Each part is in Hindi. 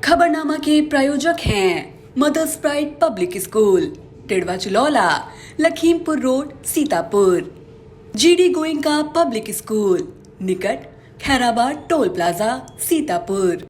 खबरनामा के प्रायोजक हैं mothers pride public school, Tidwa Chilaula, Lakhimpur road, Sitapur. GD Goenka public school, निकट खैराबाद टोल प्लाजा, सीतापुर।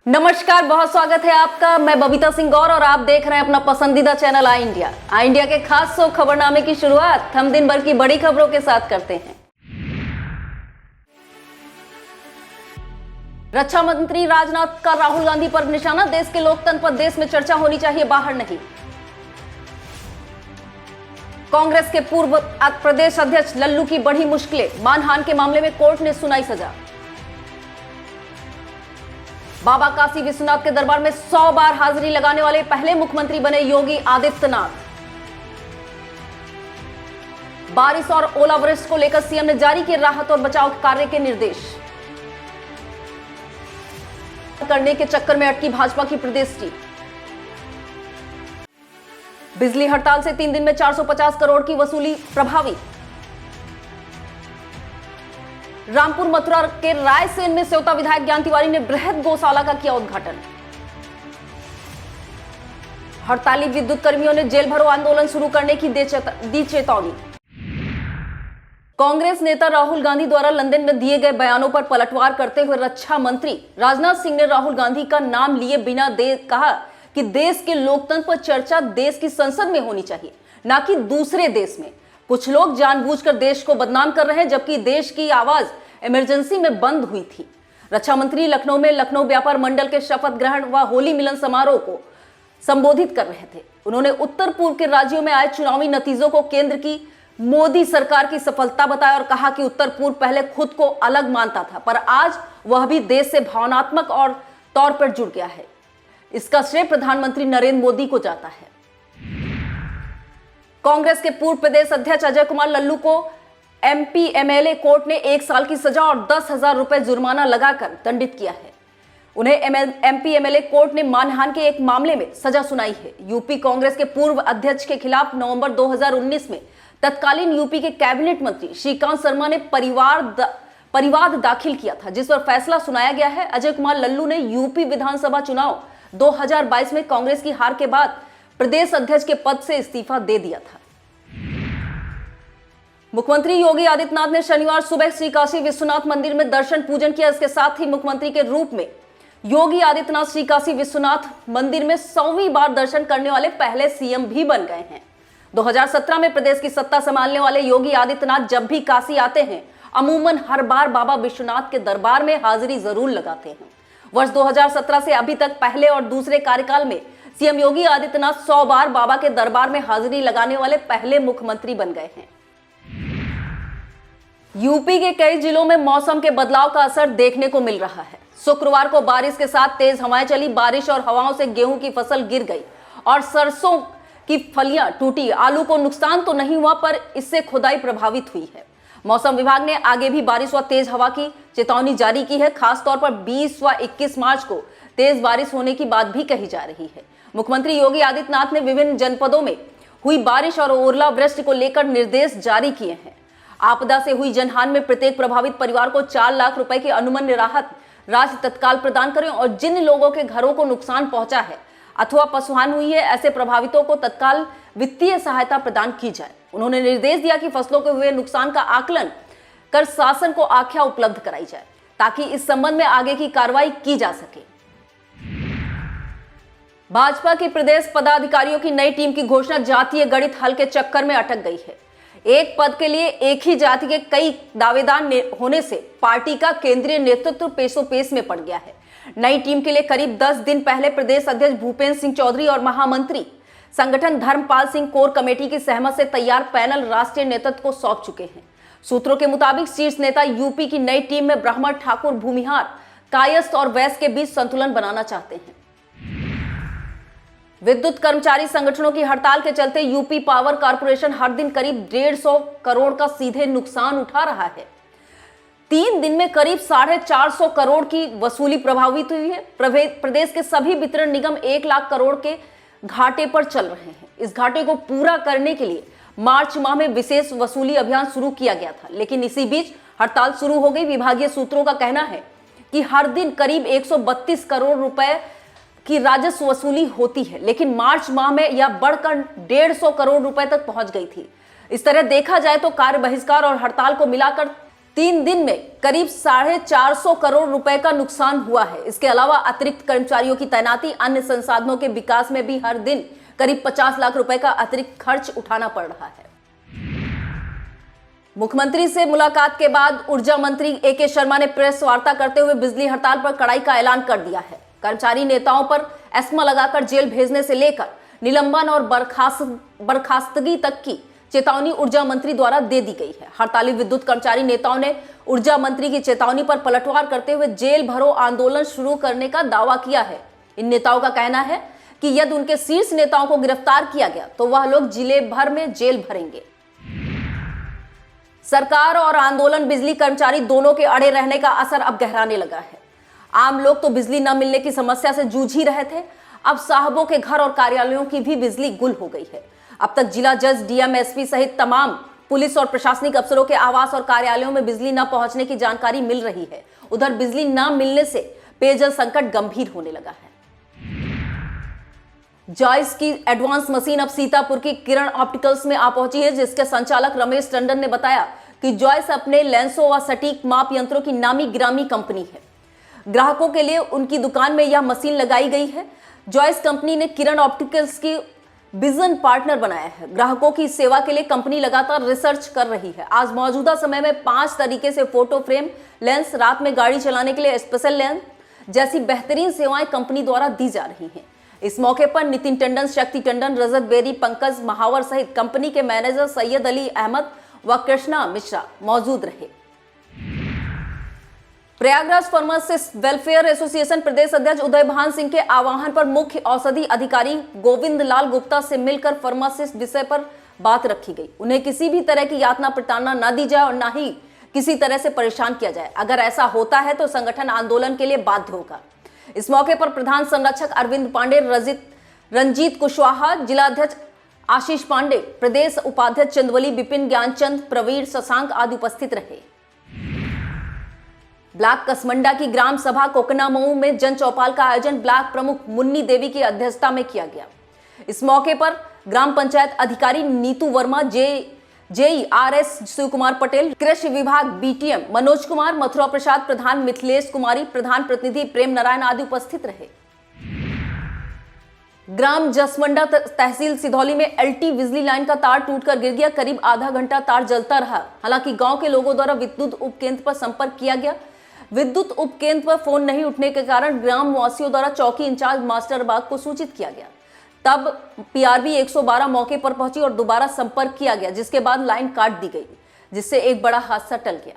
नमस्कार, बहुत स्वागत है आपका। मैं बबीता सिंह गौर और आप देख रहे हैं अपना पसंदीदा चैनल आई इंडिया। आई इंडिया के खास शो खबरनामे की शुरुआत हम दिन भर की बड़ी खबरों के साथ करते हैं। रक्षा मंत्री राजनाथ का राहुल गांधी पर निशाना, देश के लोकतंत्र पर देश में चर्चा होनी चाहिए, बाहर नहीं। कांग्रेस के पूर्व प्रदेश अध्यक्ष लल्लू की बढ़ी मुश्किलें, मानहानि के मामले में कोर्ट ने सुनाई सजा। बाबा काशी विश्वनाथ के दरबार में 100 बार हाजिरी लगाने वाले पहले मुख्यमंत्री बने योगी आदित्यनाथ। बारिश और ओलावृष्टि को लेकर सीएम ने जारी किए राहत और बचाव कार्य के निर्देश। करने के चक्कर में अटकी भाजपा की प्रदेश टीम। बिजली हड़ताल से 3 दिन में 450 करोड़ की वसूली प्रभावी। रामपुर मथुरा के रायसेन में सेवता विधायक ज्ञान तिवारी ने बृहद गौशाला का किया उद्घाटन। हड़ताली विद्युत कर्मियों ने जेल भरो आंदोलन शुरू करने की दी चेतावनी। कांग्रेस नेता राहुल गांधी द्वारा लंदन में दिए गए बयानों पर पलटवार करते हुए रक्षा मंत्री राजनाथ सिंह ने राहुल गांधी का नाम लिए बिना कहा कि देश के लोकतंत्र पर चर्चा देश की संसद में होनी चाहिए, ना कि दूसरे देश में। कुछ लोग जानबूझकर देश को बदनाम कर रहे हैं, जबकि देश की आवाज इमरजेंसी में बंद हुई थी। रक्षा मंत्री लखनऊ में लखनऊ व्यापार मंडल के शपथ ग्रहण व होली मिलन समारोह को संबोधित कर रहे थे। उन्होंने उत्तर पूर्व के राज्यों में आए चुनावी नतीजों को केंद्र की मोदी सरकार की सफलता बताया और कहा कि उत्तर पूर्व पहले खुद को अलग मानता था, पर आज वह भी देश से भावनात्मक और तौर पर जुड़ गया है। इसका श्रेय प्रधानमंत्री नरेंद्र मोदी को जाता है। कांग्रेस के पूर्व प्रदेश अध्यक्ष अजय कुमार लल्लू को एमपी एमएलए कोर्ट ने 1 साल की सजा और 10,000 रुपए जुर्माना लगाकर दंडित किया है। उन्हें एमपी एमएलए कोर्ट ने मानहानि के एक मामले में सजा सुनाई है। यूपी कांग्रेस के पूर्व अध्यक्ष के खिलाफ नवंबर 2019 में तत्कालीन यूपी के कैबिनेट मंत्री श्रीकांत शर्मा ने परिवाद दाखिल किया था, जिस पर फैसला सुनाया गया है। अजय कुमार लल्लू ने यूपी विधानसभा चुनाव 2022 में कांग्रेस की हार के बाद प्रदेश अध्यक्ष के पद से इस्तीफा दे दिया था। मुख्यमंत्री योगी आदित्यनाथ ने शनिवार सुबह श्री काशी विश्वनाथ मंदिर में दर्शन पूजन किया। इसके साथ ही मुख्यमंत्री के रूप में योगी आदित्यनाथ श्री काशी विश्वनाथ मंदिर में 100वीं बार दर्शन करने वाले पहले सीएम भी बन गए हैं। 2017 में प्रदेश की सत्ता संभालने वाले योगी आदित्यनाथ जब भी काशी आते हैं, अमूमन हर बार बाबा विश्वनाथ के दरबार में हाजिरी जरूर लगाते हैं। वर्ष 2017 से अभी तक पहले और दूसरे कार्यकाल में सीएम योगी आदित्यनाथ 100 बार बाबा के दरबार में हाजिरी लगाने वाले पहले मुख्यमंत्री बन गए हैं। यूपी के कई जिलों में मौसम के बदलाव का असर देखने को मिल रहा है। शुक्रवार को बारिश के साथ तेज हवाएं चली। बारिश और हवाओं से गेहूं की फसल गिर गई और सरसों की फलियां टूटी। आलू को नुकसान तो नहीं हुआ, पर इससे खुदाई प्रभावित हुई है। मौसम विभाग ने आगे भी बारिश व तेज हवा की चेतावनी जारी की है। खासतौर पर 20 व 21 मार्च को तेज बारिश होने की बात भी कही जा रही है। मुख्यमंत्री योगी आदित्यनाथ ने विभिन्न जनपदों में हुई बारिश और ओलावृष्टि को लेकर निर्देश जारी किए हैं। आपदा से हुई जनहान में प्रत्येक प्रभावित परिवार को 4 लाख रुपए की अनुमन्य राहत राशि तत्काल प्रदान करें और जिन लोगों के घरों को नुकसान पहुंचा है अथवा पशुहानि हुई है, ऐसे प्रभावितों को तत्काल वित्तीय सहायता प्रदान की जाए। उन्होंने निर्देश दिया कि फसलों के हुए नुकसान का आकलन कर शासन को आख्या उपलब्ध कराई जाए ताकि इस संबंध में आगे की कार्रवाई की जा सके। भाजपा के प्रदेश पदाधिकारियों की नई टीम की घोषणा जातीय गणित हल के चक्कर में अटक गई है। एक पद के लिए एक ही जाति के कई दावेदार होने से पार्टी का केंद्रीय नेतृत्व पेशोपेश में पड़ गया है। नई टीम के लिए करीब 10 दिन पहले प्रदेश अध्यक्ष भूपेंद्र सिंह चौधरी और महामंत्री संगठन धर्मपाल सिंह कोर कमेटी की सहमत से तैयार पैनल राष्ट्रीय नेतृत्व को सौंप चुके हैं। सूत्रों के मुताबिक शीर्ष नेता यूपी की नई टीम में ब्राह्मण, ठाकुर, भूमिहार, कायस्थ और वैश्य के बीच संतुलन बनाना चाहते हैं। विद्युत कर्मचारी संगठनों की हड़ताल के चलते यूपी पावर कॉर्पोरेशन हर दिन करीब 150 करोड़ का सीधे नुकसान उठा रहा है। 3 दिन में करीब 450 करोड़ की वसूली प्रभावित हुई है। प्रदेश के सभी वितरण निगम 1 लाख करोड़ के घाटे पर चल रहे हैं। इस घाटे को पूरा करने के लिए मार्च माह में विशेष वसूली अभियान शुरू किया गया था, लेकिन इसी बीच हड़ताल शुरू हो गई। विभागीय सूत्रों का कहना है कि हर दिन करीब 132 करोड़ रुपए की राजस्व वसूली होती है, लेकिन मार्च माह में यह बढ़कर 150 करोड़ रुपए तक पहुंच गई थी। इस तरह देखा जाए तो कार्य बहिष्कार और हड़ताल को मिलाकर 3 दिन में करीब 450 करोड़ रुपए का नुकसान हुआ है। इसके अलावा अतिरिक्त कर्मचारियों की तैनाती, अन्य संसाधनों के विकास में भी हर दिन करीब 50 लाख रुपए का अतिरिक्त खर्च उठाना पड़ रहा है। मुख्यमंत्री से मुलाकात के बाद ऊर्जा मंत्री ए.के. शर्मा ने प्रेस वार्ता करते हुए बिजली हड़ताल पर कड़ाई का ऐलान कर दिया है। कर्मचारी नेताओं पर एस्मा लगाकर जेल भेजने से लेकर निलंबन और बर्खास्तगी तक की चेतावनी ऊर्जा मंत्री द्वारा दे दी गई है। हड़ताली विद्युत कर्मचारी नेताओं ने ऊर्जा मंत्री की चेतावनी पर पलटवार करते हुए जेल भरो आंदोलन शुरू करने का दावा किया है। इन नेताओं का कहना है कि यदि उनके शीर्ष नेताओं को गिरफ्तार किया गया तो वह लोग जिले भर में जेल भरेंगे। सरकार और आंदोलन बिजली कर्मचारी दोनों के अड़े रहने का असर अब गहराने लगा है। आम लोग तो बिजली न मिलने की समस्या से जूझ ही रहे थे, अब साहबों के घर और कार्यालयों की भी बिजली गुल हो गई है। अब तक जिला जज, डीएम, एसपी सहित तमाम पुलिस और प्रशासनिक अफसरों के आवास और कार्यालयों में बिजली न पहुंचने की जानकारी मिल रही है। उधर बिजली न मिलने से पेयजल संकट गंभीर होने लगा है। जॉयस की एडवांस मशीन अब सीतापुर की किरण ऑप्टिकल्स में आ पहुंची है, जिसके संचालक रमेश टंडन ने बताया कि जॉयस अपने लेंसों व सटीक माप यंत्रों की नामी गिरामी कंपनी है। ग्राहकों के लिए उनकी दुकान में यह मशीन लगाई गई है। जॉयस कंपनी ने किरण ऑप्टिकल्स की बिजन पार्टनर बनाया है। ग्राहकों की सेवा के लिए कंपनी लगातार रिसर्च कर रही है। आज मौजूदा समय में 5 तरीके से फोटो फ्रेम लेंस, रात में गाड़ी चलाने के लिए स्पेशल लेंस जैसी बेहतरीन सेवाएं कंपनी द्वारा दी जा रही हैं। इस मौके पर नितिन टंडन, शक्ति टंडन, रजत बेरी, पंकज महावर सहित कंपनी के मैनेजर सैयद अली अहमद व कृष्णा मिश्रा मौजूद रहे। प्रयागराज फार्मासिस्ट वेलफेयर एसोसिएशन प्रदेश अध्यक्ष उदय भान सिंह के आह्वान पर मुख्य औषधि अधिकारी गोविंद लाल गुप्ता से मिलकर फार्मासिस्ट विषय पर बात रखी गई। उन्हें किसी भी तरह की यातना प्रताड़ना न दी जाए और न ही किसी तरह से परेशान किया जाए। अगर ऐसा होता है तो संगठन आंदोलन के लिए बाध्य होगा। इस मौके पर प्रधान संरक्षक अरविंद पांडे, रंजीत कुशवाहा, जिलाध्यक्ष आशीष पांडे, प्रदेश उपाध्यक्ष चंदवली विपिन, ज्ञानचंद, प्रवीर, शशांक आदि उपस्थित रहे। ब्लॉक कसमंडा की ग्राम सभा कोकनामऊ में जन चौपाल का आयोजन ब्लॉक प्रमुख मुन्नी देवी की अध्यक्षता में किया गया। इस मौके पर ग्राम पंचायत अधिकारी नीतू वर्मा, जेईआरएस शिव कुमार पटेल, कृषि विभाग बीटीएम मनोज कुमार, मथुरा प्रसाद प्रधान, मिथिलेश कुमारी, प्रधान प्रतिनिधि प्रेम नारायण आदि उपस्थित रहे। ग्राम जसमंडा तहसील सिधौली में एलटी बिजली लाइन का तार टूटकर गिर गया। करीब आधा घंटा तार जलता रहा। हालांकि गांव के लोगों द्वारा विद्युत उपकेंद्र पर संपर्क किया गया। विद्युत उपकेंद्र पर फोन नहीं उठने के कारण ग्राम वासियों द्वारा चौकी इंचार्ज मास्टर बाग को सूचित किया गया। तब पीआरबी 112 मौके पर पहुंची और दोबारा संपर्क किया गया, जिसके बाद लाइन काट दी गई, जिससे एक बड़ा हादसा टल गया।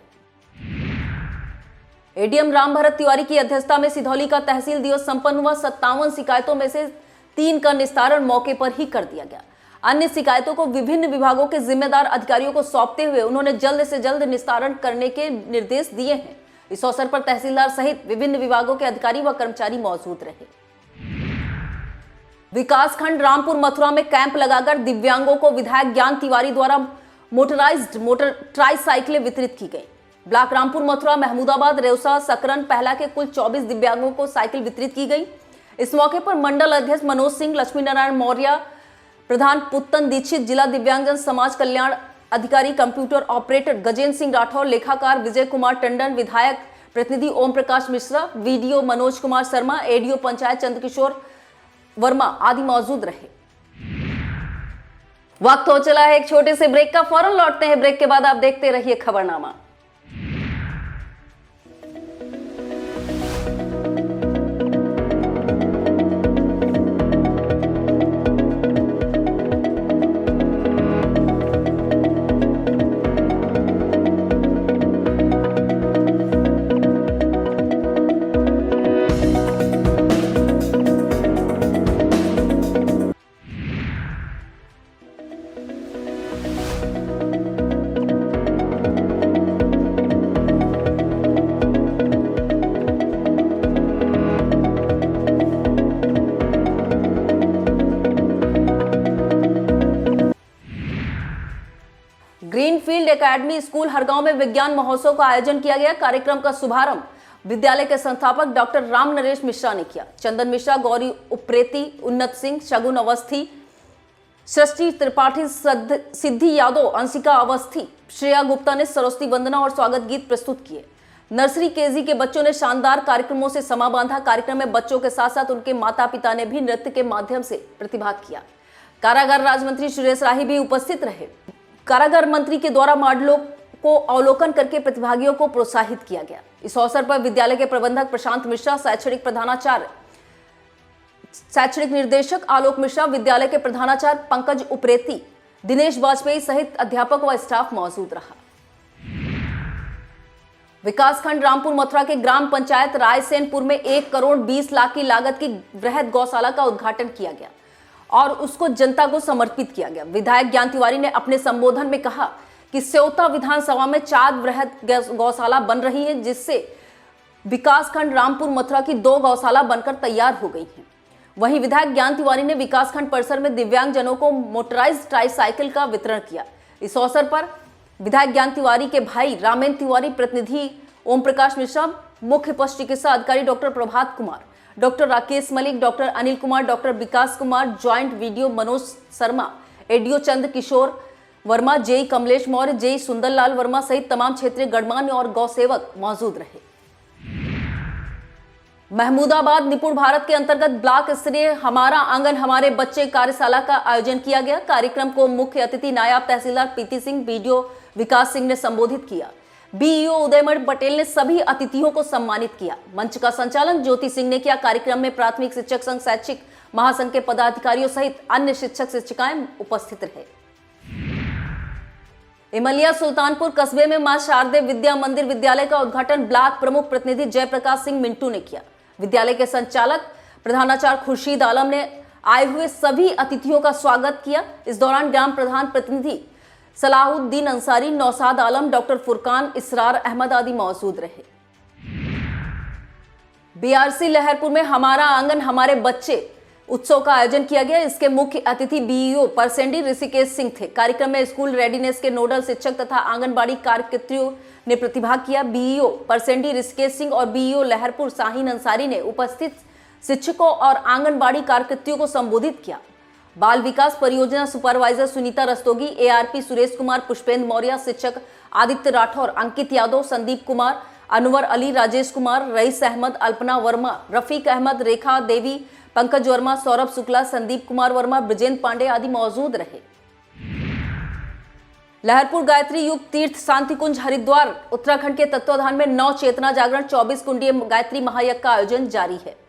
एडीएम राम भरत तिवारी की अध्यक्षता में सिधौली का तहसील दिवस संपन्न हुआ। 57 शिकायतों में से 3 का निस्तारण मौके पर ही कर दिया गया। अन्य शिकायतों को विभिन्न विभागों के जिम्मेदार अधिकारियों को सौंपते हुए उन्होंने जल्द से जल्द निस्तारण करने के निर्देश दिए हैं। इस अवसर पर तहसीलदार सहित विभिन्न विभागों के अधिकारी व कर्मचारी मौजूद रहे। विकासखंड रामपुर मथुरा में कैंप लगाकर दिव्यांगों को विधायक ज्ञान तिवारी द्वारा मोटराइज्ड मोटर ट्राईसाइकिलें वितरित की गई। ब्लॉक रामपुर मथुरा, महमूदाबाद, रेउसा, सकरन, पहला के कुल 24 दिव्यांगों को साइकिल वितरित की गई। इस मौके पर मंडल अध्यक्ष मनोज सिंह, लक्ष्मी नारायण मौर्य, प्रधान पुत्तन दीक्षित, जिला दिव्यांगजन समाज कल्याण अधिकारी कंप्यूटर ऑपरेटर गजेंद्र सिंह राठौर, लेखाकार विजय कुमार टंडन, विधायक प्रतिनिधि ओम प्रकाश मिश्रा, वीडियो मनोज कुमार शर्मा, एडीओ पंचायत चंद्रकिशोर वर्मा आदि मौजूद रहे। वक्त हो चला है एक छोटे से ब्रेक का, फौरन लौटते हैं ब्रेक के बाद। आप देखते रहिए खबरनामा। ग्रीनफील्ड एकेडमी स्कूल हरगांव में विज्ञान महोत्सव का आयोजन किया गया। कार्यक्रम का शुभारंभ विद्यालय के संस्थापक डॉक्टर राम नरेश मिश्रा ने किया। चंदन मिश्रा, गौरी उप्रेती, उन्नत सिंह, शगुन अवस्थी, सृष्टि त्रिपाठी, सिद्धि यादव, अंशिका अवस्थी, श्रेया गुप्ता ने सरस्वती वंदना और स्वागत गीत प्रस्तुत किए। नर्सरी केजी के बच्चों ने शानदार कार्यक्रमों से समा बांधा। कार्यक्रम में बच्चों के साथ साथ उनके माता पिता ने भी नृत्य के माध्यम से प्रतिभाग किया। कारागार राज्य मंत्री सुरेश राही भी उपस्थित रहे। कारागार मंत्री के द्वारा मॉडलों को अवलोकन करके प्रतिभागियों को प्रोत्साहित किया गया। इस अवसर पर विद्यालय के प्रबंधक प्रशांत मिश्रा, शैक्षणिक प्रधानाचार्य शैक्षणिक निर्देशक आलोक मिश्रा, विद्यालय के प्रधानाचार्य पंकज उप्रेती, दिनेश वाजपेयी सहित अध्यापक व स्टाफ मौजूद रहा। विकासखंड रामपुर मथुरा के ग्राम पंचायत रायसेनपुर में 1 करोड़ 20 लाख की लागत की वृहद गौशाला का उद्घाटन किया गया और उसको जनता को समर्पित किया गया। विधायक ज्ञान तिवारी ने अपने संबोधन में कहा कि सेवता विधानसभा में 4 वृहद गौशाला बन रही है, जिससे विकासखंड रामपुर मथुरा की 2 गौशाला बनकर तैयार हो गई हैं। वहीं विधायक ज्ञान तिवारी ने विकासखंड परिसर में दिव्यांगजनों को मोटराइज्ड ट्राईसाइकिल का वितरण किया। इस अवसर पर विधायक ज्ञान तिवारी के भाई रामेंद्र तिवारी, प्रतिनिधि ओम प्रकाश मिश्रा, मुख्य पशु चिकित्सा अधिकारी doctor Prabhat Kumar, doctor Rakesh Malik, doctor Anil Kumar, doctor Vikas Kumar, joint video Manoj Sharma, ADO Chandra Kishore Verma, JE Kamlesh Maurya, JE Sundarlal Verma सहित तमाम क्षेत्रीय गणमान्य और गौसेवक मौजूद रहे। महमूदाबाद निपुण भारत के अंतर्गत ब्लॉक स्तरीय हमारा आंगन हमारे बच्चे कार्यशाला का आयोजन किया गया। कार्यक्रम को मुख्य अतिथि नायब तहसीलदार पीती सिंह, बीडीओ विकास सिंह ने संबोधित किया। बीईओ उदयमणि पटेल ने सभी अतिथियों को सम्मानित किया। मंच का संचालन ज्योति सिंह ने किया। कार्यक्रम में प्राथमिक शिक्षक संघ, शैक्षिक महासंघ के पदाधिकारियों सहित अन्य शिक्षक शिक्षिकाएं उपस्थित रहे। इमलिया सुल्तानपुर कस्बे में मां शारदे विद्या मंदिर विद्यालय का उद्घाटन ब्लॉक प्रमुख प्रतिनिधि जयप्रकाश सिंह मिंटू ने किया। विद्यालय के संचालक प्रधानाचार्य खुर्शीद आलम ने आए हुए सभी अतिथियों का स्वागत किया। इस दौरान ग्राम प्रधान प्रतिनिधि सलाहुद्दीन अंसारी, नौसाद आलम, डॉक्टर फुरकान, इसरार अहमद आदि मौजूद रहे। बीआरसी लहरपुर में हमारा आंगन हमारे बच्चे उत्सव का आयोजन किया गया। इसके मुख्य अतिथि बीईओ परसेंडी ऋषिकेश सिंह थे। कार्यक्रम में स्कूल रेडीनेस के नोडल शिक्षक तथा आंगनबाड़ी कार्यकर्तियों ने प्रतिभाग किया। बीईओ परसेंडी ऋषिकेश सिंह और बीईओ लहरपुर शाहीन अंसारी ने उपस्थित शिक्षकों और आंगनबाड़ी कार्यकर्तियों को संबोधित किया। बाल विकास परियोजना सुपरवाइजर सुनीता रस्तोगी, एआरपी सुरेश कुमार, पुष्पेंद्र मौर्य, शिक्षक आदित्य राठौर, अंकित यादव, संदीप कुमार, अनवर अली, राजेश कुमार, रईस अहमद, अल्पना वर्मा, रफीक अहमद, रेखा देवी, पंकज वर्मा, सौरभ शुक्ला, संदीप कुमार वर्मा, ब्रजेंद्र पांडे आदि मौजूद रहे। लहरपुर गायत्री युग तीर्थ शांति कुंज हरिद्वार उत्तराखंड के तत्वाधान में 9 चेतना जागरण 24 कुंडीय गायत्री महायज्ञ का आयोजन जारी है।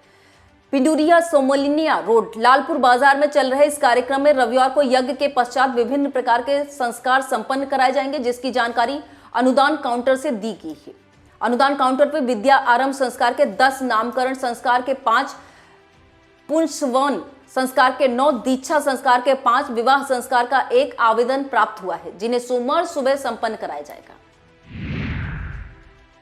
पिंडुरिया सोमलिनिया रोड लालपुर बाजार में चल रहे इस कार्यक्रम में रविवार को यज्ञ के पश्चात विभिन्न प्रकार के संस्कार संपन्न कराए जाएंगे, जिसकी जानकारी अनुदान काउंटर से दी गई है। अनुदान काउंटर पर विद्या आरंभ संस्कार के 10, नामकरण संस्कार के 5, पुंसवन संस्कार के 9, दीक्षा संस्कार के 5, विवाह संस्कार का 1 आवेदन प्राप्त हुआ है, जिन्हें सोमवार सुबह संपन्न कराया जाएगा।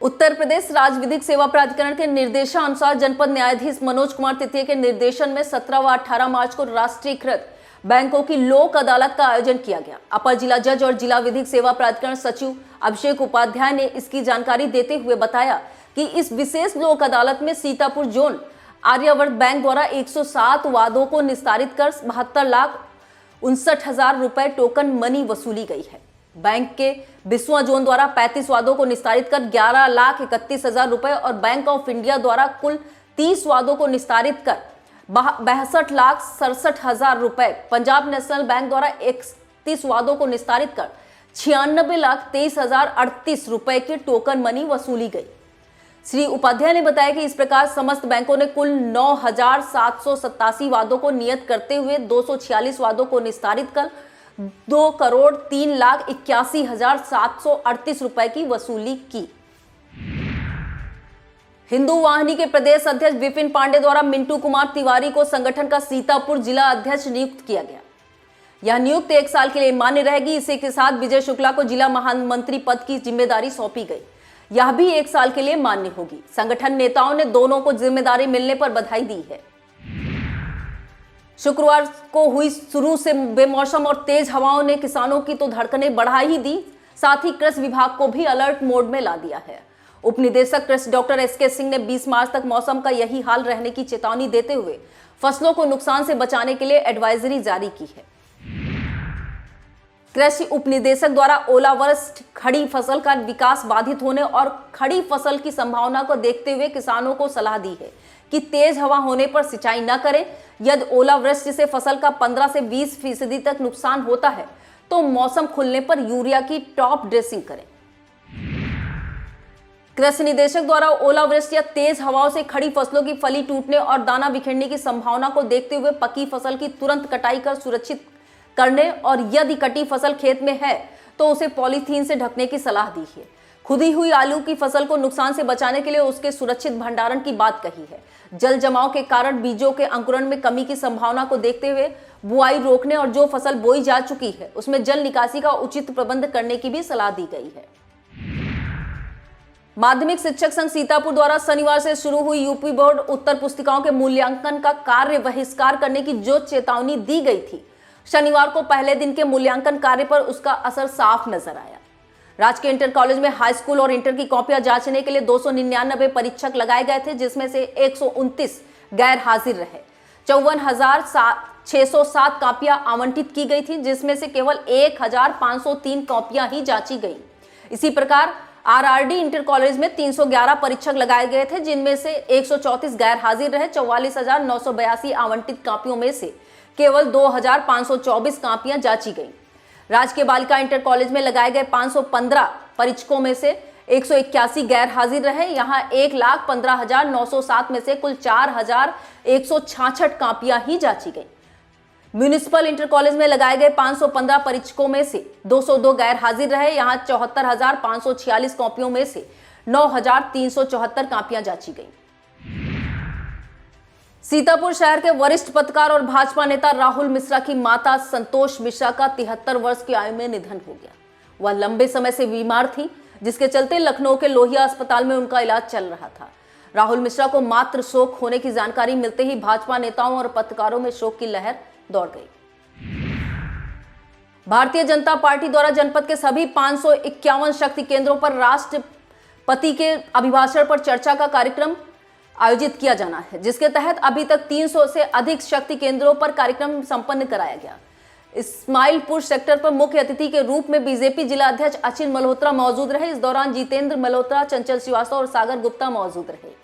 उत्तर प्रदेश राज्य विधिक सेवा प्राधिकरण के निर्देशानुसार जनपद न्यायाधीश मनोज कुमार तृतीय के निर्देशन में 17 व 18 मार्च को राष्ट्रीयकृत बैंकों की लोक अदालत का आयोजन किया गया। अपर जिला जज और जिला विधिक सेवा प्राधिकरण सचिव अभिषेक उपाध्याय ने इसकी जानकारी देते हुए बताया कि इस विशेष लोक अदालत में सीतापुर जोन आर्यावर्त बैंक द्वारा 107 वादों को निस्तारित कर 72,59,000 रुपए टोकन मनी वसूली गई है। बैंक के बिस्वा जोन द्वारा 35 वादों को निस्तारित कर 11,31,000 रुपए और बैंक ऑफ इंडिया द्वारा कुल 30 वादों को निस्तारित कर 62,67,000 रुपए, पंजाब नेशनल बैंक द्वारा 31 वादों को निस्तारित कर 96,23,038 रुपए की टोकन मनी वसूली गई। श्री उपाध्याय ने बताया कि इस प्रकार समस्त बैंकों ने कुल 9,787 वादों को नियत करते हुए 246 वादों को निस्तारित कर 2,03,81,738 रुपए की वसूली की। हिंदू वाहिनी के प्रदेश अध्यक्ष विपिन पांडे द्वारा मिंटू कुमार तिवारी को संगठन का सीतापुर जिला अध्यक्ष नियुक्त किया गया। यह नियुक्ति 1 साल के लिए मान्य रहेगी। इसी के साथ विजय शुक्ला को जिला महामंत्री पद की जिम्मेदारी सौंपी गई। यह भी 1 साल के लिए मान्य होगी। संगठन नेताओं ने दोनों को जिम्मेदारी मिलने पर बधाई दी है। शुक्रवार को हुई शुरू से बेमौसम और तेज हवाओं ने किसानों की तो धड़कनें बढ़ा ही दी, साथ ही कृषि विभाग को भी अलर्ट मोड में ला दिया है। उप निदेशक कृषि डॉक्टर एसके सिंह ने 20 मार्च तक मौसम का यही हाल रहने की चेतावनी देते हुए फसलों को नुकसान से बचाने के लिए एडवाइजरी जारी की है। कृषि उप निदेशक द्वारा ओलावृष्टि, खड़ी फसल का विकास बाधित होने और खड़ी फसल की संभावना को देखते हुए किसानों को सलाह दी है कि तेज हवा होने पर सिंचाई न करें। यदि ओलावृष्टि से फसल का 15 से 20% तक नुकसान होता है तो मौसम खुलने पर यूरिया की टॉप ड्रेसिंग करें। कृषि निदेशक द्वारा ओलावृष्टि या तेज हवाओं से खड़ी फसलों की फली टूटने और दाना बिखरने की संभावना को देखते हुए पकी फसल की तुरंत कटाई कर सुरक्षित करने और यदि कटी फसल खेत में है तो उसे पॉलीथीन से ढकने की सलाह दी है। खुदी हुई आलू की फसल को नुकसान से बचाने के लिए उसके सुरक्षित भंडारण की बात कही है। जल जमाव के कारण बीजों के अंकुरण में कमी की संभावना को देखते हुए बुआई रोकने और जो फसल बोई जा चुकी है उसमें जल निकासी का उचित प्रबंध करने की भी सलाह दी गई है। माध्यमिक शिक्षक संघ सीतापुर द्वारा शनिवार से शुरू हुई यूपी बोर्ड उत्तर पुस्तिकाओं के मूल्यांकन का कार्य बहिष्कार करने की जो चेतावनी दी गई थी, शनिवार को पहले दिन के मूल्यांकन कार्य पर उसका असर साफ नजर आया। राजकीय इंटर कॉलेज में हाई स्कूल और इंटर की कॉपियां जांचने के लिए 299 परीक्षक लगाए गए थे, जिसमें से 129 गैर हाजिर रहे। 54,607 कॉपियां आवंटित की गई थी, जिसमें से केवल 1,503 कॉपियां ही जांची गई। इसी प्रकार आरआरडी इंटर कॉलेज में 311 परीक्षक लगाए गए थे, जिनमें से 134 गैर हाजिर रहे। 44,982 आवंटित कॉपियों में से केवल 2,524 कॉपियां जांची गई। राजकीय बालिका इंटर कॉलेज में लगाए गए 515 परीक्षकों में से 181 गैर हाजिर रहे। यहाँ 1,15,907 में से कुल 4,166 कॉपियां ही जांची गई। म्यूनिसिपल इंटर कॉलेज में लगाए गए 515 परीक्षकों में से 202 गैर हाजिर रहे। यहाँ 74,546 कॉपियों में से 9,374 कॉपियां जांची गई। सीतापुर शहर के वरिष्ठ पत्रकार और भाजपा नेता राहुल मिश्रा की माता संतोष मिश्रा का 73 वर्ष की आयु में निधन हो गया। वह लंबे समय से बीमार थी, जिसके चलते लखनऊ के लोहिया अस्पताल में उनका इलाज चल रहा था। राहुल मिश्रा को मात्र शोक होने की जानकारी मिलते ही भाजपा नेताओं और पत्रकारों में शोक की लहर दौड़ गई। भारतीय जनता पार्टी द्वारा जनपद के सभी 551 शक्ति केंद्रों पर राष्ट्रपति के अभिभाषण पर चर्चा का कार्यक्रम आयोजित किया जाना है, जिसके तहत अभी तक 300 से अधिक शक्ति केंद्रों पर कार्यक्रम संपन्न कराया गया। इस्माइलपुर सेक्टर पर मुख्य अतिथि के रूप में बीजेपी जिला अध्यक्ष अचिन मल्होत्रा मौजूद रहे। इस दौरान जितेंद्र मल्होत्रा, चंचल श्रीवास्तव और सागर गुप्ता मौजूद रहे।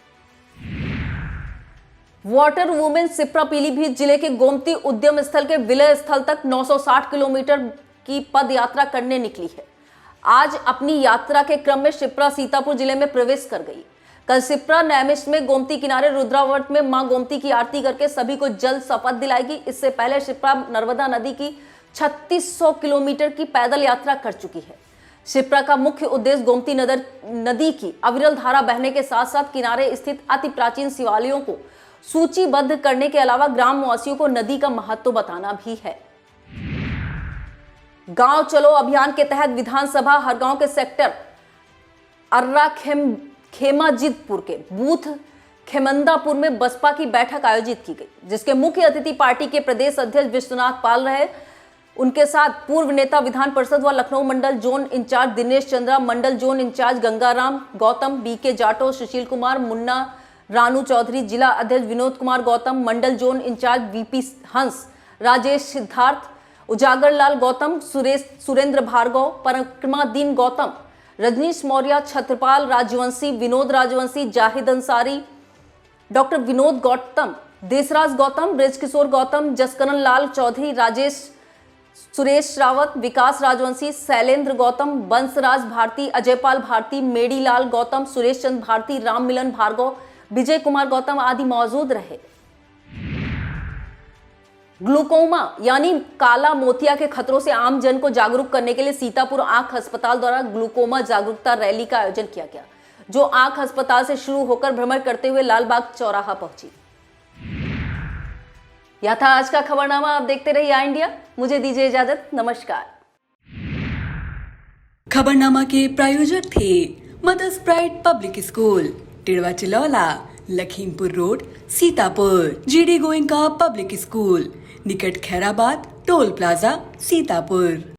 वाटर वुमेन शिप्रा पीलीभीत जिले के गोमती उद्यम स्थल के विलय स्थल तक 960 किलोमीटर की पद यात्रा करने निकली है। आज अपनी यात्रा के क्रम में शिप्रा सीतापुर जिले में प्रवेश कर गई। कल शिप्रा नैमिष में गोमती किनारे रुद्रावट में मां गोमती की आरती करके सभी को जल शपथ दिलाएगी। इससे पहले शिप्रा नर्मदा नदी की 3600 किलोमीटर की पैदल यात्रा कर चुकी है। शिप्रा का मुख्य उद्देश्य गोमती नदी की अविरल धारा बहने के साथ साथ किनारे स्थित अति प्राचीन शिवालयों को सूचीबद्ध करने के अलावा ग्रामवासियों को नदी का महत्व बताना भी है। गांव चलो अभियान के तहत विधानसभा हरगांव के सेक्टर अर्रा खेमाजिदपुर के बूथ खेमंदापुर में बसपा की बैठक आयोजित की गई, जिसके मुख्य अतिथि पार्टी के प्रदेश अध्यक्ष विश्वनाथ पाल रहे। उनके साथ पूर्व नेता विधान परिषद व लखनऊ मंडल जोन इंचार्ज दिनेश चंद्रा, मंडल zone incharge Gangaram Gautam, BK Jato, Sushil Kumar, Munna Ranu Chaudhary, जिला अध्यक्ष विनोद कुमार गौतम, मंडल zone incharge VP Hans, Rajesh Siddharth, Ujagar Lal Gautam, Surendra Bhargav, Parikramadin Gautam, Rajnish Maurya, Chhatrapal Rajvanshi, Vinod Rajvanshi, Zahid Ansari, doctor Vinod Gautam, Desraj Gautam, Brajkishore Gautam, Jaskaran Lal Chaudhary, Rajesh Suresh Rawat, Vikas Rajvanshi, Shailendra Gautam, Bansraj Bharti, Ajaypal Bharti, मेडीलाल Gautam, Suresh Chandra Bharti, Ram Milan Bhargava, Vijay Kumar Gautam आदि मौजूद रहे। ग्लूकोमा यानी काला मोतिया के खतरों से आम जन को जागरूक करने के लिए सीतापुर आंख अस्पताल द्वारा ग्लूकोमा जागरूकता रैली का आयोजन किया गया, जो आंख अस्पताल से शुरू होकर भ्रमण करते हुए लालबाग चौराहा पहुंची। यह था आज का खबरनामा। आप देखते रहिए आई इंडिया। मुझे दीजिए इजाजत। नमस्कार। खबरनामा के प्रायोजक थे mother sprite public school, Tidwa Chilaula, Lakhimpur road, Sitapur. GD Goenka public school, निकट खैराबाद, टोल प्लाजा, सीतापुर।